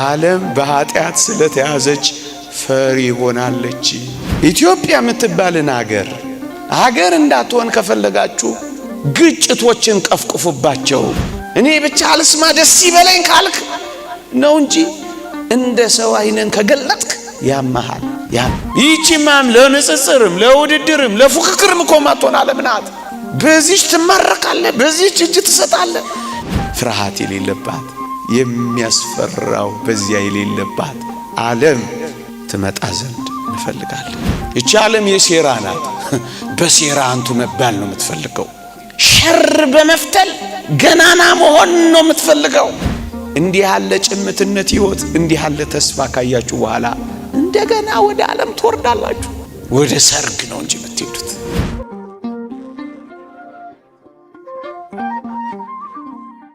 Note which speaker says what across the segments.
Speaker 1: ዓለም በኃጢአት ስለተያዘች ፈሪ ሆናለች። ኢትዮጵያ የምትባልን ሀገር እንዳትሆን ከፈለጋችሁ ግጭቶችን ቀፍቅፉባቸው። እኔ ብቻ አልስማ ደስ ይበለኝ ካልክ ነው እንጂ እንደ ሰው አይነን ከገለጥክ ያመሃል። ይቺማም ለንጽጽርም ለውድድርም ለፉክክርም እኮ ማትሆን ዓለም ናት። በዚህች ትማረካለህ፣ በዚህች እጅ ትሰጣለህ። ፍርሃት የሌለባት የሚያስፈራው በዚያ የሌለባት ዓለም ትመጣ ዘንድ እንፈልጋለን። ይቺ ዓለም የሴራ ናት። በሴራ አንቱ መባል ነው የምትፈልገው። ሸር በመፍተል ገናና መሆን ነው የምትፈልገው። እንዲህ ያለ ጭምትነት ህይወት፣ እንዲህ ያለ ተስፋ ካያችሁ በኋላ እንደገና ወደ ዓለም ትወርዳላችሁ። ወደ ሰርግ ነው እንጂ የምትሄዱት።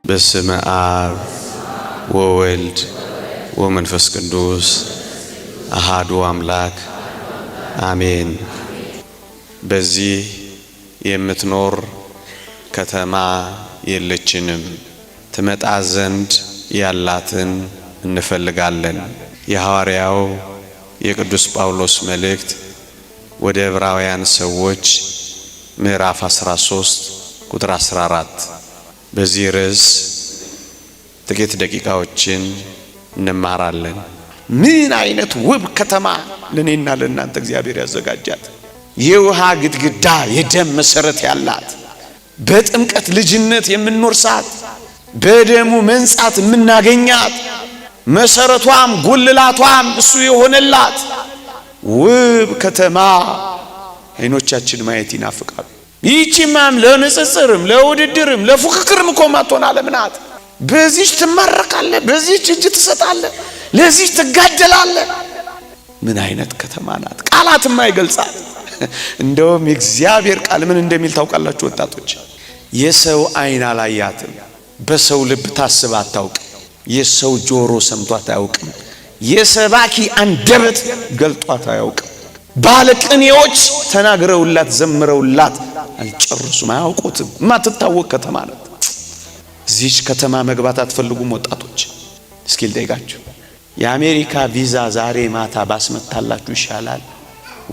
Speaker 1: በስመ አብ ወወልድ ወመንፈስ ቅዱስ አሃዱ አምላክ አሜን። በዚህ የምትኖር ከተማ የለችንም፣ ትመጣ ዘንድ ያላትን እንፈልጋለን። የሐዋርያው የቅዱስ ጳውሎስ መልእክት ወደ ዕብራውያን ሰዎች ምዕራፍ 13 ቁጥር 14። በዚህ ርዕስ ጥቂት ደቂቃዎችን እንማራለን። ምን አይነት ውብ ከተማ ለኔና ለእናንተ እግዚአብሔር ያዘጋጃት! የውሃ ግድግዳ የደም መሰረት ያላት፣ በጥምቀት ልጅነት የምንኖርሳት፣ በደሙ መንጻት የምናገኛት፣ መሰረቷም ጉልላቷም እሱ የሆነላት ውብ ከተማ አይኖቻችን ማየት ይናፍቃሉ። ይቺማም ለንጽጽርም ለውድድርም ለፉክክርም እኮ ማትሆን ዓለም ናት። በዚህች ትማረካለህ፣ በዚህች እጅ ትሰጣለህ፣ ለዚህ ትጋደላለህ። ምን አይነት ከተማ ናት! ቃላትም አይገልጻት። እንደውም የእግዚአብሔር ቃል ምን እንደሚል ታውቃላችሁ ወጣቶች? የሰው አይን አላያትም፣ በሰው ልብ ታስባ አታውቅም፣ የሰው ጆሮ ሰምቷት አያውቅም፣ የሰባኪ አንደበት ገልጧት አያውቅም፣ ባለቅኔዎች ተናግረውላት ዘምረውላት አልጨርሱም፣ አያውቁትም። ማትታወቅ ከተማ ናት። እዚች ከተማ መግባት አትፈልጉም ወጣቶች? እስኪ ልጠይቃችሁ፣ የአሜሪካ ቪዛ ዛሬ ማታ ባስመታላችሁ ይሻላል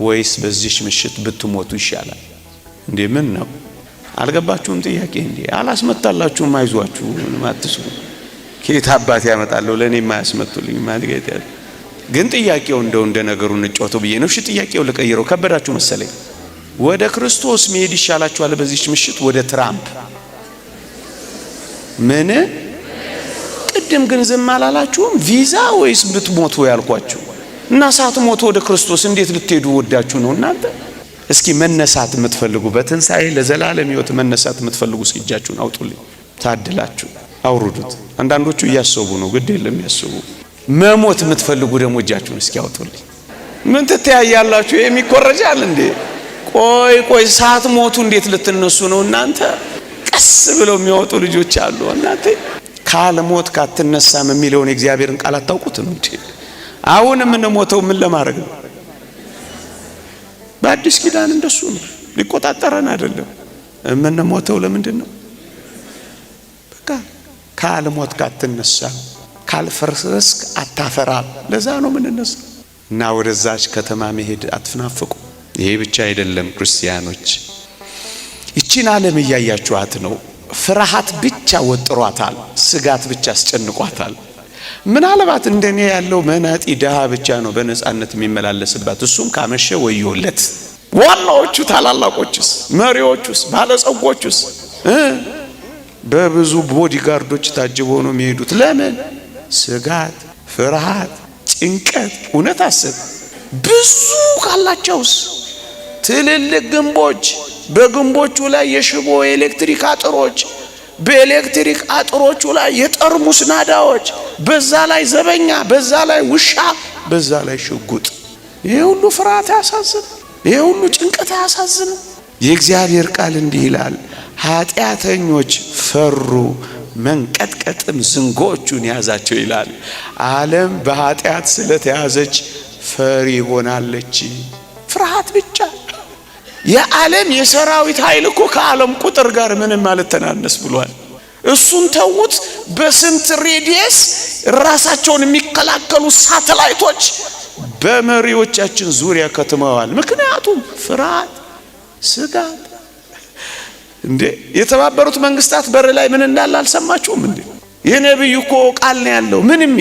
Speaker 1: ወይስ በዚች ምሽት ብትሞቱ ይሻላል? እንዴ ምን ነው አልገባችሁም? ጥያቄ እንዴ አላስመታላችሁም? አይዟችሁ ምንም አትስቡ። ከየት አባት ያመጣለሁ ለኔ የማያስመቱልኝ ማድገት ያለ። ግን ጥያቄው እንደው እንደ ነገሩ እንጫወተው ብዬ ነው። እሺ ጥያቄው ልቀይረው። ከበዳችሁ መሰለኝ። ወደ ክርስቶስ መሄድ ይሻላችኋል በዚች ምሽት ወደ ትራምፕ? ምን ቅድም ግን ዝም አላላችሁም? ቪዛ ወይስ ብትሞቱ ያልኳችሁ? እና ሳትሞቱ ወደ ክርስቶስ እንዴት ልትሄዱ ወዳችሁ ነው እናንተ? እስኪ መነሳት የምትፈልጉ በትንሣኤ ለዘላለም ሕይወት መነሳት የምትፈልጉ እጃችሁን አውጡልኝ። ታድላችሁ አውርዱት። አንዳንዶቹ እያሰቡ ነው፣ ግድ የለም ያስቡ። መሞት የምትፈልጉ ደግሞ እጃችሁን እስኪ አውጡልኝ። ምን ትተያያላችሁ? የሚቆረጃል እንዴ? ቆይ ሳትሞቱ እንዴት ልትነሱ ነው እናንተ? ቀስ ብለው የሚያወጡ ልጆች አሉ። እናንተ ካልሞት ካትነሳም የሚለውን የእግዚአብሔርን ቃል አታውቁትም እንዴ? አሁን የምንሞተው ምን ለማድረግ ነው? በአዲስ ኪዳን እንደሱ ነው። ሊቆጣጠረን አይደለም የምንሞተው። ለምንድን ነው? በቃ ካልሞት ካትነሳም ካልፈረስክ አታፈራም። ለዛ ነው የምንነሳ። እና ወደዛች ከተማ መሄድ አትናፍቁ። ይሄ ብቻ አይደለም ክርስቲያኖች፣ ይቺን ዓለም እያያችኋት ነው። ፍርሃት ብቻ ወጥሯታል፣ ስጋት ብቻ አስጨንቋታል። ምናልባት እንደኔ ያለው መናጢ ደሃ ብቻ ነው በነጻነት የሚመላለስባት። እሱም ካመሸ ወዮለት። ዋናዎቹ ታላላቆችስ፣ መሪዎቹስ፣ ባለጸጎቹስ በብዙ ቦዲጋርዶች ታጅበው ነው የሚሄዱት። ለምን? ስጋት፣ ፍርሃት፣ ጭንቀት። እውነት አስብ። ብዙ ካላቸውስ ትልልቅ ግንቦች፣ በግንቦቹ ላይ የሽቦ ኤሌክትሪክ አጥሮች፣ በኤሌክትሪክ አጥሮቹ ላይ የጠርሙስ ናዳዎች፣ በዛ ላይ ዘበኛ፣ በዛ ላይ ውሻ፣ በዛ ላይ ሽጉጥ። ይሄ ሁሉ ፍርሃት ያሳዝን፣ ይሄ ሁሉ ጭንቀት ያሳዝን። የእግዚአብሔር ቃል እንዲህ ይላል፣ ኃጢአተኞች ፈሩ፣ መንቀጥቀጥም ዝንጎቹን ያዛቸው ይላል። ዓለም በኃጢአት ስለተያዘች ፈሪ ሆናለች። ፍርሃት ብቻ። የዓለም የሰራዊት ኃይል እኮ ከዓለም ቁጥር ጋር ምንም ማለት ተናነስ ብሏል። እሱን ተውት። በስንት ሬዲየስ ራሳቸውን የሚከላከሉ ሳተላይቶች በመሪዎቻችን ዙሪያ ከተማዋል። ምክንያቱም ፍርሃት፣ ስጋት። እንዴ የተባበሩት መንግስታት በር ላይ ምን እንዳለ አልሰማችሁም እንዴ? የነብዩ እኮ ቃል ነው ያለው። ምንም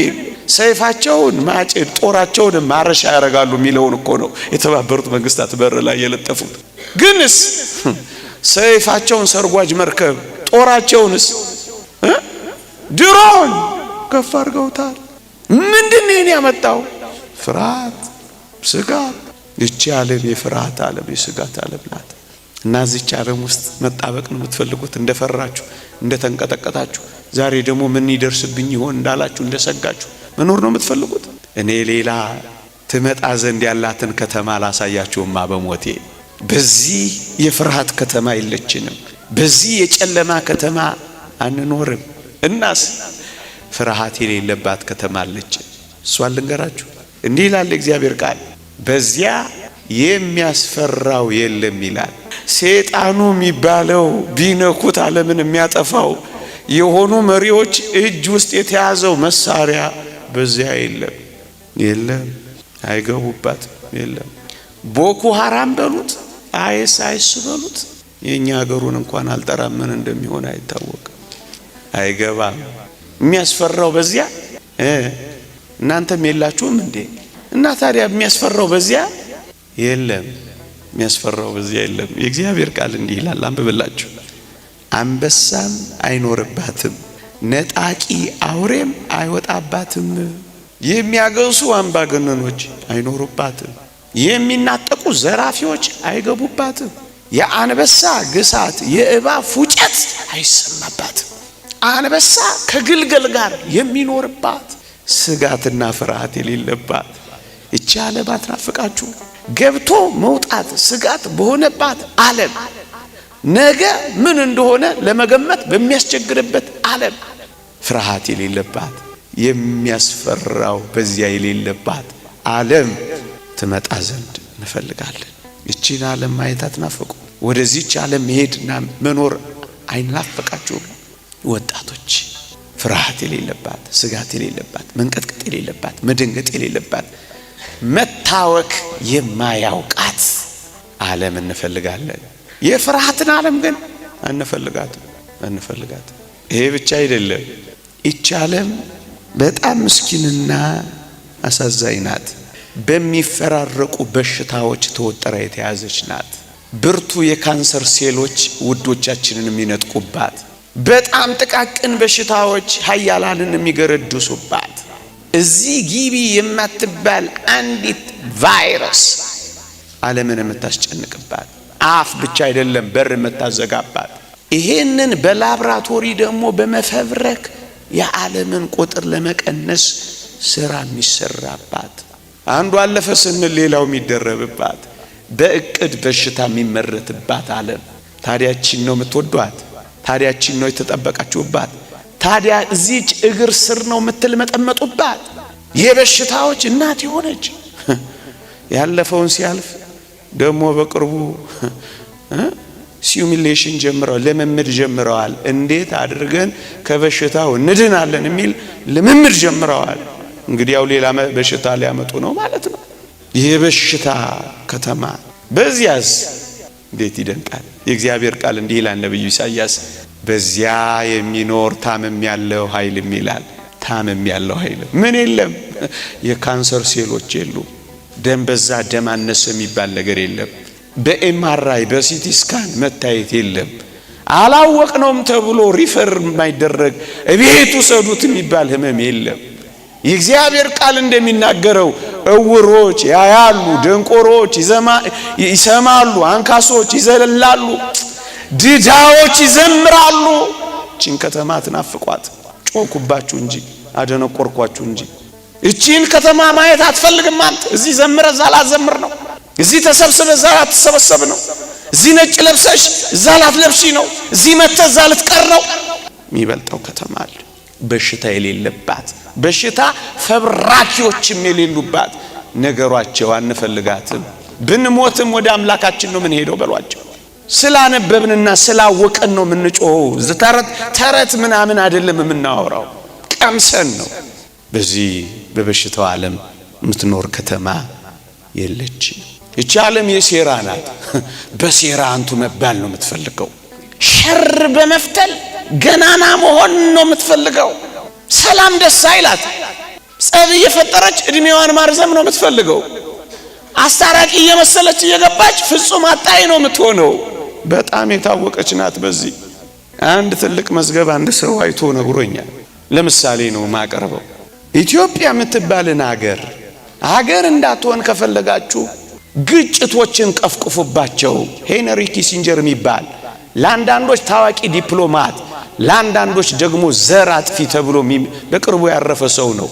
Speaker 1: ሰይፋቸውን ማጭድ ጦራቸውን ማረሻ ያደርጋሉ የሚለውን እኮ ነው የተባበሩት መንግስታት በር ላይ የለጠፉት። ግንስ ሰይፋቸውን ሰርጓጅ መርከብ፣ ጦራቸውንስ ድሮን ከፍ አድርገውታል። ምንድነው ይሄን ያመጣው? ፍርሃት፣ ስጋት። እቺ ዓለም የፍርሃት ዓለም፣ የስጋት ዓለም ናት። እና እዚች ዓለም ውስጥ መጣበቅ ነው የምትፈልጉት። እንደፈራችሁ፣ እንደተንቀጠቀጣችሁ፣ ዛሬ ደግሞ ምን ይደርስብኝ ይሆን እንዳላችሁ፣ እንደሰጋችሁ መኖር ነው የምትፈልጉት። እኔ ሌላ ትመጣ ዘንድ ያላትን ከተማ ላሳያችሁማ በሞቴ። በዚህ የፍርሃት ከተማ የለችንም። በዚህ የጨለማ ከተማ አንኖርም። እናስ ፍርሃት የሌለባት ከተማ አለች። እሷን ልንገራችሁ። እንዲህ ይላል እግዚአብሔር ቃል፣ በዚያ የሚያስፈራው የለም ይላል። ሰይጣኑ የሚባለው ቢነኩት ዓለምን የሚያጠፋው የሆኑ መሪዎች እጅ ውስጥ የተያዘው መሳሪያ በዚያ የለም፣ አይገቡባትም። የለም ቦኮ ሐራም በሉት፣ አይኤስ በሉት፣ የኛ ሀገሩን እንኳን አልጠራም፣ ምን እንደሚሆን አይታወቅም፣ አይገባም። የሚያስፈራው በዚያ እናንተም የላችሁም እንዴ? እና ታዲያ የሚያስፈራው በዚያ የለም፣ የሚያስፈራው በዚያ የለም። የእግዚአብሔር ቃል እንዲህ ይላል፣ አንብብላችሁ። አንበሳም አይኖርባትም፣ ነጣቂ አውሬም አይወጣባትም፣ የሚያገሱ አምባገነኖች አይኖሩባትም፣ የሚናጠቁ ዘራፊዎች አይገቡባትም፣ የአንበሳ ግሳት የእባብ ፉጨት አይሰማባትም። አንበሳ ከግልገል ጋር የሚኖርባት ስጋትና ፍርሃት የሌለባት እቺ ዓለም አትናፍቃችሁ? ገብቶ መውጣት ስጋት በሆነባት ዓለም፣ ነገ ምን እንደሆነ ለመገመት በሚያስቸግርበት ዓለም፣ ፍርሃት የሌለባት የሚያስፈራው በዚያ የሌለባት ዓለም ትመጣ ዘንድ እንፈልጋለን። እቺን ዓለም ማየት አትናፍቁ? ወደዚህች ዓለም መሄድና መኖር አይናፍቃችሁም? ወጣቶች ፍርሃት የሌለባት፣ ስጋት የሌለባት፣ መንቀጥቀጥ የሌለባት፣ መደንገጥ የሌለባት፣ መታወክ የማያውቃት ዓለም እንፈልጋለን። የፍርሃትን ዓለም ግን አንፈልጋትም። ይሄ ብቻ አይደለም፣ ይህች ዓለም በጣም ምስኪንና አሳዛኝ ናት። በሚፈራረቁ በሽታዎች ተወጥራ የተያዘች ናት። ብርቱ የካንሰር ሴሎች ውዶቻችንን የሚነጥቁባት፣ በጣም ጥቃቅን በሽታዎች ኃያላንን የሚገረድሱባት፣ እዚህ ግቢ የማትባል አንዲት ቫይረስ ዓለምን የምታስጨንቅባት፣ አፍ ብቻ አይደለም በር የምታዘጋባት፣ ይሄንን በላብራቶሪ ደግሞ በመፈብረክ የዓለምን ቁጥር ለመቀነስ ስራ የሚሰራባት፣ አንዱ አለፈ ስንል ሌላው የሚደረብባት፣ በእቅድ በሽታ የሚመረትባት ዓለም። ታዲያችን ነው የምትወዷት? ታዲያችን ነው የተጠበቃችሁባት? ታዲያ እዚች እግር ስር ነው የምትልመጠመጡባት? የበሽታዎች እናት የሆነች ያለፈውን ሲያልፍ ደግሞ በቅርቡ ሲሙሌሽን ጀምረዋል፣ ልምምድ ጀምረዋል። እንዴት አድርገን ከበሽታው እንድናለን የሚል ልምምድ ጀምረዋል። እንግዲህ ያው ሌላ በሽታ ሊያመጡ ነው ማለት ነው። የበሽታ ከተማ። በዚያስ እንዴት ይደንቃል! የእግዚአብሔር ቃል እንዲህ ይላል ነብዩ ኢሳይያስ፣ በዚያ የሚኖር ታምም ያለው ኃይልም ይላል። ታምም ያለው ኃይል ምን የለም? የካንሰር ሴሎች የሉም። ደም በዛ ደም አነሰ የሚባል ነገር የለም። በኤምአርአይ በሲቲ ስካን መታየት የለም። አላወቅነውም ተብሎ ሪፈር የማይደረግ እቤቱ ሰዱት የሚባል ህመም የለም። የእግዚአብሔር ቃል እንደሚናገረው እውሮች ያያሉ፣ ደንቆሮች ይሰማሉ፣ አንካሶች ይዘላሉ፣ ድዳዎች ይዘምራሉ። እቺን ከተማ ትናፍቋት። ጮኩባችሁ እንጂ አደነቆርኳችሁ እንጂ እቺን ከተማ ማየት አትፈልግም አንተ? እዚህ ዘምረ እዛ ላትዘምር ነው። እዚህ ተሰብስበ እዛ ላትሰበሰብ ነው። እዚህ ነጭ ለብሰሽ እዛ ላትለብሺ ነው። እዚህ መተህ እዛ ልትቀር ነው። የሚበልጠው ከተማ አለ፣ በሽታ የሌለባት፣ በሽታ ፈብራኪዎችም የሌሉባት። ነገሯቸው አንፈልጋትም፣ ብንሞትም ወደ አምላካችን ነው ምን ሄደው በሏቸው። ስላነበብንና ስላወቀን ነው የምንጮኸው። ተረት ምናምን አይደለም የምናወራው፣ ቀምሰን ነው። በዚህ በበሽታው ዓለም የምትኖር ከተማ የለች። እቺ ዓለም የሴራ ናት። በሴራ አንቱ መባል ነው የምትፈልገው። ሸር በመፍተል ገናና መሆን ነው የምትፈልገው። ሰላም ደስ አይላት። ጸብ እየፈጠረች እድሜዋን ማርዘም ነው የምትፈልገው። አስታራቂ እየመሰለች እየገባች ፍጹም አጣይ ነው የምትሆነው። በጣም የታወቀች ናት። በዚህ አንድ ትልቅ መዝገብ አንድ ሰው አይቶ ነግሮኛል። ለምሳሌ ነው ማቀርበው። ኢትዮጵያ የምትባልን ሀገር እንዳትሆን ከፈለጋችሁ ግጭቶችን ቀፍቅፉባቸው። ሄንሪ ኪሲንጀር የሚባል ለአንዳንዶች ታዋቂ ዲፕሎማት፣ ለአንዳንዶች ደግሞ ዘር አጥፊ ተብሎ በቅርቡ ያረፈ ሰው ነው።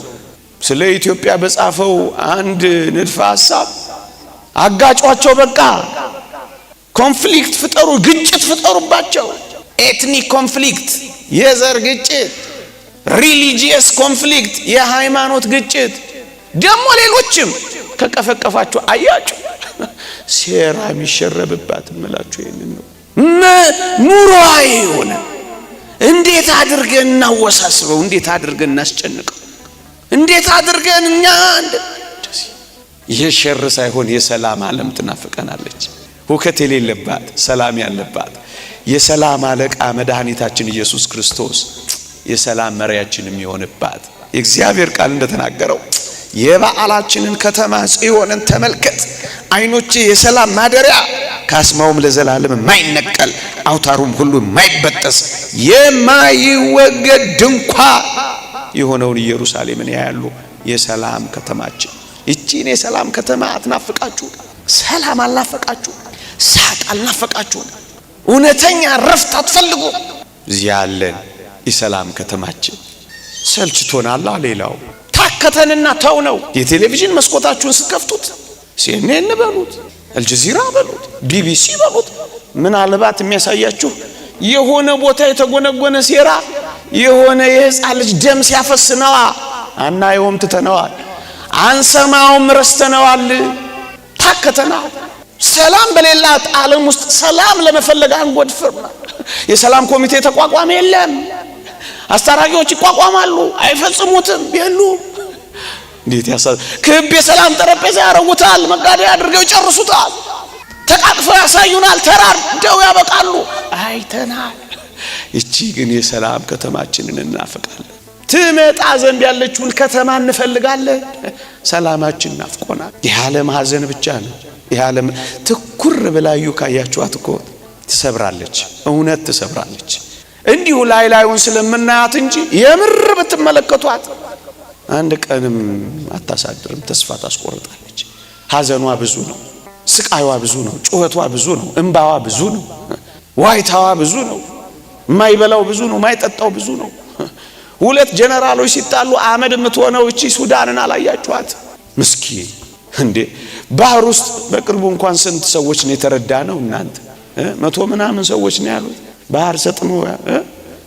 Speaker 1: ስለ ኢትዮጵያ በጻፈው አንድ ንድፈ ሐሳብ አጋጯቸው፣ በቃ ኮንፍሊክት ፍጠሩ፣ ግጭት ፍጠሩባቸው። ኤትኒክ ኮንፍሊክት፣ የዘር ግጭት፣ ሪሊጂየስ ኮንፍሊክት፣ የሃይማኖት ግጭት፣ ደግሞ ሌሎችም ከቀፈቀፋችሁ አያችሁ ሴራ የሚሸረብባት እምላችሁ ይሄንን ነው። ኑሮአይ ሆነ እንዴት አድርገን እናወሳስበው፣ እንዴት አድርገን እናስጨንቀው፣ እንዴት አድርገን እኛ የሸር ሳይሆን የሰላም ዓለም ትናፍቀናለች። ሁከት የሌለባት ሰላም ያለባት የሰላም አለቃ መድኃኒታችን ኢየሱስ ክርስቶስ የሰላም መሪያችን የሚሆንባት የእግዚአብሔር ቃል እንደተናገረው የበዓላችንን ከተማ ጽዮንን ተመልከት፣ አይኖቼ የሰላም ማደሪያ ካስማውም ለዘላለም የማይነቀል አውታሩም ሁሉ የማይበጠስ የማይወገድ ድንኳን የሆነውን ኢየሩሳሌምን ያያሉ። የሰላም ከተማችን እቺን የሰላም ከተማ አትናፍቃችሁ? ሰላም አልናፈቃችሁ? ሳቅ አልናፈቃችሁ? እውነተኛ ረፍት አትፈልጉ? እዚህ ያለን የሰላም ከተማችን ሰልችቶናል። ሌላው ታከተንና ተው ነው። የቴሌቪዥን መስኮታችሁን ስትከፍቱት ሲኤንኤን በሉት፣ አልጀዚራ በሉት፣ ቢቢሲ በሉት፣ ምናልባት የሚያሳያችሁ የሆነ ቦታ የተጎነጎነ ሴራ፣ የሆነ የሕፃን ልጅ ደም ሲያፈስነዋ አናየውም፣ ትተነዋል፣ አንሰማውም፣ ረስተነዋል፣ ታከተናል። ሰላም በሌላት ዓለም ውስጥ ሰላም ለመፈለግ አንጎድፍርም። የሰላም ኮሚቴ ተቋቋመ የለም። አስታራቂዎች ይቋቋማሉ፣ አይፈጽሙትም፣ የሉም። እንዴት ያሳዝ ክብ የሰላም ጠረጴዛ ያረጉታል፣ መጋደያ አድርገው ይጨርሱታል፣ ተቃቅፈው ያሳዩናል፣ ተራርደው ያበቃሉ፣ አይተናል። እቺ ግን የሰላም ከተማችንን እናፍቃለን። ትመጣ ዘንድ ያለችውን ከተማ እንፈልጋለን። ሰላማችን ናፍቆናል። የዓለም ሐዘን ብቻ ነው። የዓለም ትኩር ብላዩ ካያችኋት እኮ ትሰብራለች፣ እውነት ትሰብራለች። እንዲሁ ላዩን ስለምናያት እንጂ የምር ብትመለከቷት አንድ ቀንም አታሳድርም፣ ተስፋ ታስቆርጣለች። ሐዘኗ ብዙ ነው፣ ስቃይዋ ብዙ ነው፣ ጩኸቷ ብዙ ነው፣ እንባዋ ብዙ ነው፣ ዋይታዋ ብዙ ነው፣ የማይበላው ብዙ ነው፣ የማይጠጣው ብዙ ነው። ሁለት ጀነራሎች ሲጣሉ አመድ የምትሆነው እቺ ሱዳንን አላያችኋት? ምስኪን እንዴ! ባህር ውስጥ በቅርቡ እንኳን ስንት ሰዎች ነው የተረዳ ነው እናንተ? 100 ምናምን ሰዎች ነው ያሉት። ባህር ሰጥሞ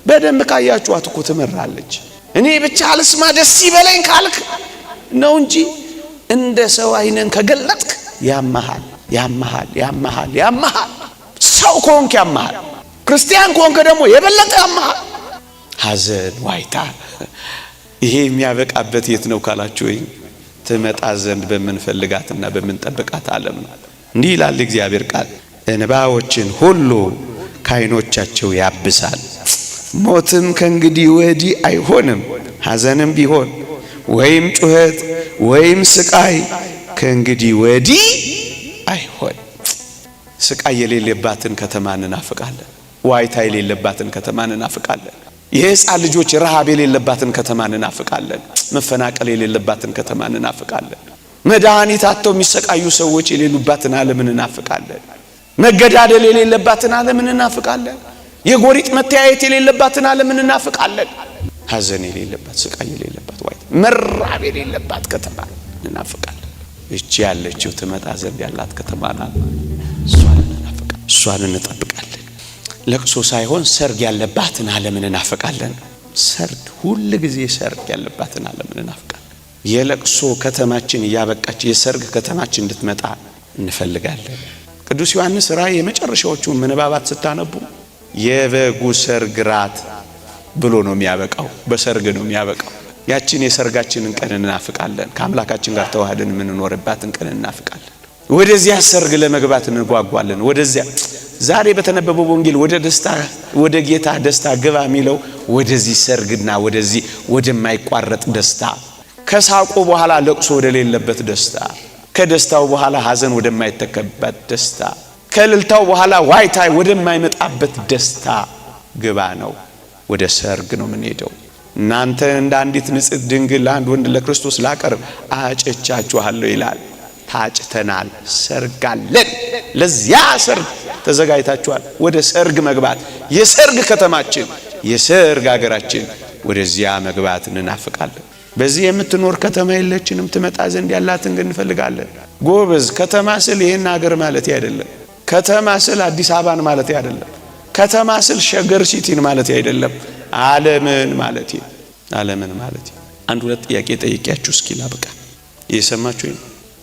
Speaker 1: በደንብ ካያችኋት እኮ ትመራለች። እኔ ብቻ አልስማ ደስ ይበለኝ ካልክ ነው እንጂ እንደ ሰው አይነን ከገለጥክ ያመሃል፣ ያመሃል፣ ያመሃል፣ ያመሃል። ሰው ኮንክ ያመሃል፣ ክርስቲያን ኮንክ ደግሞ የበለጠ ያመሃል። ሐዘን፣ ዋይታ ይሄ የሚያበቃበት የት ነው ካላችሁ ወይ ትመጣ ዘንድ በምንፈልጋትና በምንጠብቃት ዓለም ነው። እንዲህ ይላል እግዚአብሔር ቃል፣ እንባዎችን ሁሉ ከዓይኖቻቸው ያብሳል። ሞትም ከእንግዲህ ወዲህ አይሆንም፣ ሐዘንም ቢሆን ወይም ጩኸት ወይም ስቃይ ከእንግዲህ ወዲህ አይሆን። ስቃይ የሌለባትን ከተማ እንናፍቃለን። ዋይታ የሌለባትን ከተማ እንናፍቃለን። የሕፃን ልጆች ረሃብ የሌለባትን ከተማ እንናፍቃለን። መፈናቀል የሌለባትን ከተማ እንናፍቃለን። መድኃኒት አጥተው የሚሰቃዩ ሰዎች የሌሉባትን ዓለም እንናፍቃለን። መገዳደል የሌለባትን ዓለም እንናፍቃለን። የጎሪጥ መተያየት የሌለባትን ዓለም እንናፍቃለን። ሐዘን የሌለባት፣ ስቃይ የሌለባት፣ ዋይታ መራብ የሌለባት ከተማ እንናፍቃለን። እቺ ያለችው ትመጣ ዘንድ ያላት ከተማ ናት። እሷን እንናፍቃለን፣ እሷን እንጠብቃለን። ለቅሶ ሳይሆን ሰርግ ያለባትን ዓለም እንናፍቃለን። ሰርግ ሁሉ ጊዜ ሰርግ ያለባትን ዓለም እንናፍቃለን። የለቅሶ ከተማችን እያበቃች የሰርግ ከተማችን እንድትመጣ እንፈልጋለን። ቅዱስ ዮሐንስ ራእይ የመጨረሻዎቹ ምንባባት ስታነቡ የበጉ ሰርግ ራት ብሎ ነው የሚያበቃው። በሰርግ ነው የሚያበቃው። ያችን የሰርጋችንን ቀን እናፍቃለን። ከአምላካችን ጋር ተዋህደን የምንኖርባትን ቀን እናፍቃለን። ወደዚያ ሰርግ ለመግባት እንጓጓለን። ወደዚያ ዛሬ በተነበበው ወንጌል ወደ ደስታ ወደ ጌታ ደስታ ግባ የሚለው ወደዚህ ሰርግና ወደዚህ ወደማይቋረጥ ደስታ፣ ከሳቁ በኋላ ለቅሶ ወደሌለበት ደስታ፣ ከደስታው በኋላ ሐዘን ወደማይተከበት ደስታ፣ ከእልልታው በኋላ ዋይታ ወደማይመጣበት ደስታ ግባ ነው። ወደ ሰርግ ነው የምንሄደው። እናንተ እንደ አንዲት ንጽሕት ድንግል ለአንድ ወንድ ለክርስቶስ ላቀርብ አጭቻችኋለሁ ይላል። ታጭተናል፣ ሰርግ አለን። ለዚያ ሰርግ ተዘጋጅታችኋል። ወደ ሰርግ መግባት፣ የሰርግ ከተማችን፣ የሰርግ ሀገራችን፣ ወደዚያ መግባት እንናፍቃለን። በዚህ የምትኖር ከተማ የለችንም፣ ትመጣ ዘንድ ያላትን ግን እንፈልጋለን። ጎበዝ፣ ከተማ ስል ይሄን ሀገር ማለት አይደለም። ከተማ ስል አዲስ አበባን ማለት አይደለም። ከተማ ስል ሸገር ሲቲን ማለት አይደለም። ዓለምን ማለት ነው። ዓለምን ማለት ነው። አንድ ሁለት ጥያቄ ጠይቂያችሁ እስኪ ላብቃ። እየሰማችሁኝ?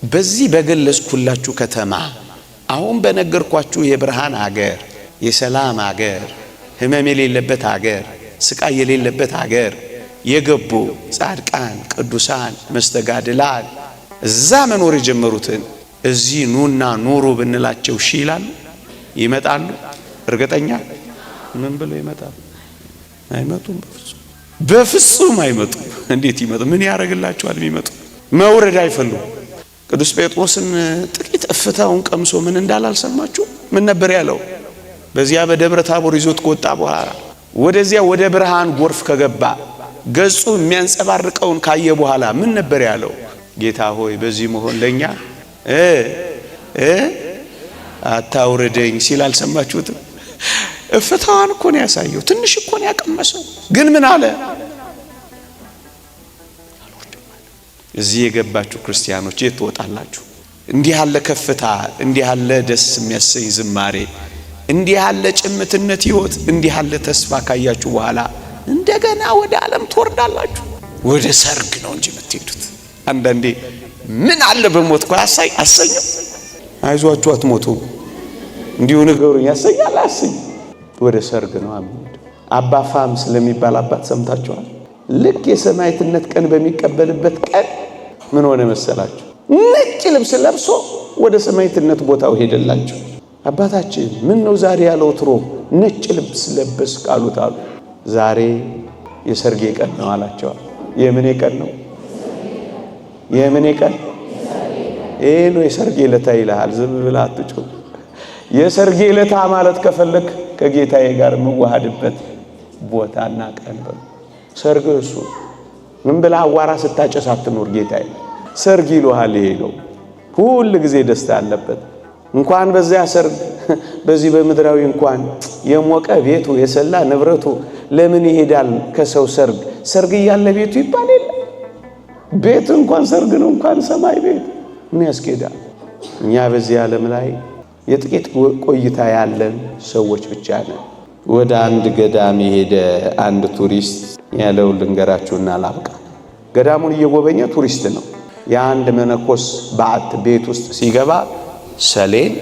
Speaker 1: በዚህ በገለጽኩላችሁ ከተማ አሁን በነገርኳችሁ የብርሃን ሀገር፣ የሰላም ሀገር፣ ህመም የሌለበት ሀገር፣ ስቃይ የሌለበት ሀገር የገቡ ጻድቃን ቅዱሳን መስተጋድላን እዛ መኖር የጀመሩትን እዚህ ኑና ኑሩ ብንላቸው እሺ ይላሉ? ይመጣሉ? እርግጠኛ ምን ብለው ይመጣሉ? አይመጡም። በፍጹም አይመጡም። እንዴት ይመጡ? ምን ያደርግላቸዋል? የሚመጡ መውረድ አይፈልጉም። ቅዱስ ጴጥሮስን ጥቂት እፍታውን ቀምሶ ምን እንዳላልሰማችሁ? ምን ነበር ያለው? በዚያ በደብረ ታቦር ይዞት ከወጣ በኋላ ወደዚያ ወደ ብርሃን ጎርፍ ከገባ ገጹ የሚያንጸባርቀውን ካየ በኋላ ምን ነበር ያለው? ጌታ ሆይ በዚህ መሆን ለኛ አታውርደኝ ሲል አልሰማችሁትም? እፍታዋን እኮ ነው ያሳየው። ትንሽ እኮ ነው ያቀመሰው። ግን ምን አለ? እዚህ የገባችሁ ክርስቲያኖች የት ትወጣላችሁ? እንዲህ ያለ ከፍታ፣ እንዲህ ያለ ደስ የሚያሰኝ ዝማሬ፣ እንዲህ ያለ ጭምትነት ህይወት፣ እንዲህ ያለ ተስፋ ካያችሁ በኋላ እንደገና ወደ ዓለም ትወርዳላችሁ። ወደ ሰርግ ነው እንጂ የምትሄዱት። አንዳንዴ ምን አለ በሞት እኮ አሰኘው። አይዟችሁ አትሞቱ እንዲሁ ነገሩኝ ያሰኛል አሰኝ። ወደ ሰርግ ነው አሜን። አባ ፋም ስለሚባል አባት ሰምታችኋል? ልክ የሰማዕትነት ቀን በሚቀበልበት ቀን ምን ሆነ መሰላችሁ? ነጭ ልብስ ለብሶ ወደ ሰማዕትነት ቦታው ሄደላቸው። አባታችን ምን ነው ዛሬ ያለው ትሮ ነጭ ልብስ ለበስ ቃሉት አሉ። ዛሬ የሰርጌ ቀን ነው አላቸው። የምኔ ቀን ነው? የምኔ ቀን? ይሄ ነው የሰርጌ ዕለት ይልሃል። ዝም ብለህ አትጩህ። የሰርጌ ዕለት ማለት ከፈለክ ከጌታዬ ጋር መዋሃድበት ቦታና ቀን ነው ሰርግ። እሱ ምን ብለህ አዋራ ስታጨስ አትኖር። ጌታዬ ሰርግ ይሉሃል። ይሄ ነው ሁሉ ጊዜ ደስታ ያለበት። እንኳን በዚያ ሰርግ በዚህ በምድራዊ እንኳን የሞቀ ቤቱ የሰላ ንብረቱ ለምን ይሄዳል ከሰው ሰርግ? ሰርግ እያለ ቤቱ ይባል የለ። ቤት እንኳን ሰርግ ነው፣ እንኳን ሰማይ ቤት ምን ያስኬዳል? እኛ በዚህ ዓለም ላይ የጥቂት ቆይታ ያለን ሰዎች ብቻ ነን። ወደ አንድ ገዳም የሄደ አንድ ቱሪስት ያለው ልንገራችሁና ላብቃ። ገዳሙን እየጎበኘ ቱሪስት ነው። የአንድ መነኮስ በዓት ቤት ውስጥ ሲገባ ሰሌን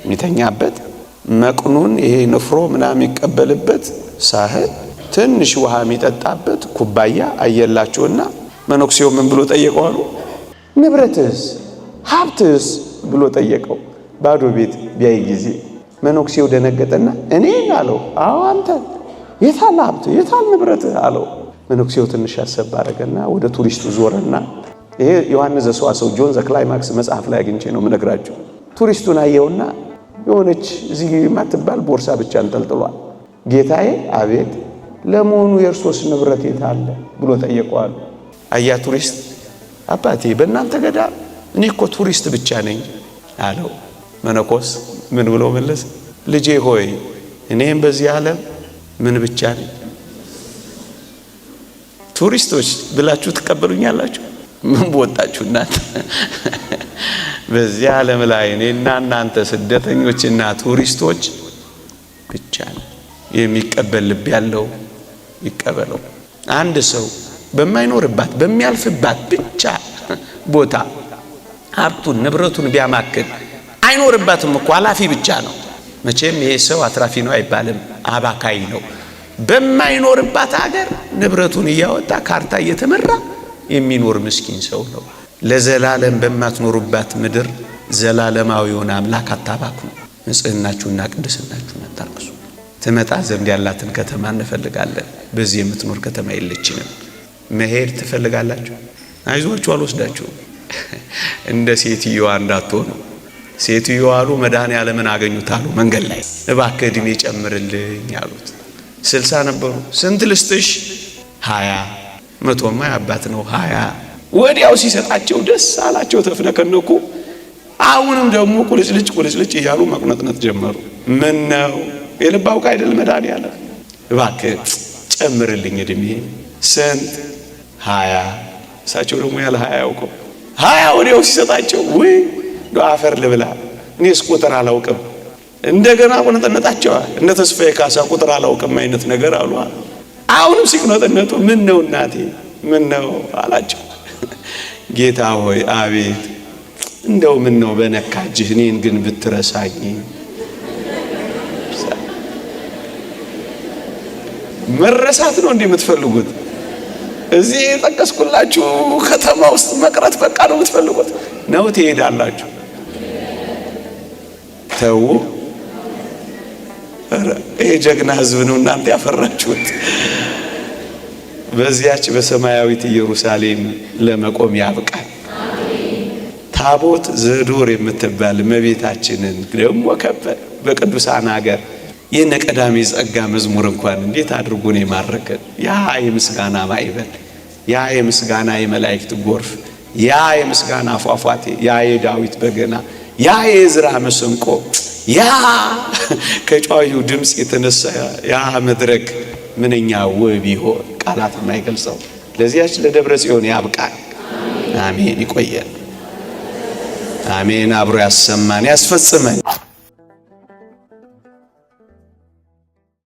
Speaker 1: የሚተኛበት፣ መቅኑን ይሄ ንፍሮ ምናምን የሚቀበልበት ሳህን፣ ትንሽ ውሃ የሚጠጣበት ኩባያ አየላቸውና መነኩሴው ምን ብሎ ጠየቀው አሉ? ንብረትስ ሀብትስ ብሎ ጠየቀው። ባዶ ቤት ቢያይ ጊዜ መነኩሴው ደነገጠና እኔን አለው። አዎ አንተ። የታል ሀብት የታል ንብረት አለው። መነኩሴው ትንሽ ያሰብ አደረገና ወደ ቱሪስቱ ዞረና፣ ይሄ ዮሐንስ ዘሰዋስው ጆን ዘ ክላይማክስ መጽሐፍ ላይ አግኝቼ ነው የምነግራችሁ። ቱሪስቱን አየውና የሆነች እዚህ የማትባል ቦርሳ ብቻ እንጠልጥሏል። ጌታዬ አቤት፣ ለመሆኑ የእርሶስ ንብረት የታለ ብሎ ጠየቀዋል። አያ ቱሪስት፣ አባቴ በእናንተ ገዳም እኔ እኮ ቱሪስት ብቻ ነኝ አለው። መነኮስ ምን ብሎ መለሰ? ልጄ ሆይ እኔም በዚህ ዓለም ምን ብቻ ነኝ? ቱሪስቶች ብላችሁ ትቀበሉኛላችሁ? ምን ቦታችሁ እናንተ? በዚህ ዓለም ላይ እኔና እናንተ ስደተኞችና ቱሪስቶች ብቻ ነን። የሚቀበል ልብ ያለው ይቀበለው። አንድ ሰው በማይኖርባት በሚያልፍባት ብቻ ቦታ ሀብቱን ንብረቱን ቢያማክን አይኖርባትም እኮ ኃላፊ ብቻ ነው። መቼም ይሄ ሰው አትራፊ ነው አይባልም፣ አባካይ ነው። በማይኖርባት ሀገር ንብረቱን እያወጣ ካርታ እየተመራ የሚኖር ምስኪን ሰው ነው። ለዘላለም በማትኖሩባት ምድር ዘላለማዊውን አምላክ አታባክኑ። ንጽህናችሁና ቅድስናችሁን አታርክሱ። ትመጣ ዘንድ ያላትን ከተማ እንፈልጋለን። በዚህ የምትኖር ከተማ የለችንም። መሄድ ትፈልጋላችሁ? አይዟችሁ አልወስዳችሁም። እንደ ሴትዮዋ እንዳትሆኑ። ሴትዮዋ አሉ መድኃኔዓለምን አገኙት አሉ መንገድ ላይ። እባክህ ዕድሜ ጨምርልኝ አሉት። 60 ነበሩ። ስንት ልስጥሽ? 20። መቶማ ያባት ነው 20። ወዲያው ሲሰጣቸው ደስ አላቸው፣ ተፍነከነኩ። አሁንም ደግሞ ቁልጭልጭ እያሉ መቁነጥነት ጀመሩ። ምን ነው የልብ አውቃ አይደል መድኃኔዓለም? እባክህ ጨምርልኝ ዕድሜ። ስንት? 20። እሳቸው ደግሞ ያለ 20 ያውቀው 20 ወዲያው ሲሰጣቸው ወይ አፈር ልብላ እኔስ ቁጥር አላውቅም። እንደገና ቁነጥነታቸው እንደ ተስፋዬ ካሳ ቁጥር አላውቅም አይነት ነገር አሉ። አሁንም ሲቁነጥነቱ ምን ነው እናቴ ምን ነው አላቸው። ጌታ ሆይ አቤት እንደው ምን ነው በነካጅህ እኔን ግን ብትረሳኝ። መረሳት ነው እንዴ የምትፈልጉት? እዚህ የጠቀስኩላችሁ ከተማ ውስጥ መቅረት በቃ ነው የምትፈልጉት? ነው ትሄዳላችሁ? ተው። ይሄ ጀግና ህዝብ ነው እናንተ ያፈራችሁት። በዚያች በሰማያዊት ኢየሩሳሌም ለመቆም ያብቃል። ታቦት ዘዶር የምትባል እመቤታችንን ደግሞ ከበል በቅዱሳን ሀገር የነ ቀዳሜ ጸጋ መዝሙር እንኳን እንዴት አድርጎ ነው የማረከን። ያ የምስጋና ማዕበል፣ ያ የምስጋና የመላእክት ጎርፍ፣ ያ የምስጋና ፏፏቴ፣ ያ የዳዊት በገና፣ ያ የዕዝራ መሰንቆ፣ ያ ከጫዩ ድምፅ የተነሳ ያ መድረክ ምንኛ ውብ ይሆን ቃላት የማይገልጸው። ለዚያች ለደብረ ጽዮን ያብቃል። አሜን። ይቆየን። አሜን። አብሮ ያሰማን ያስፈጽመን።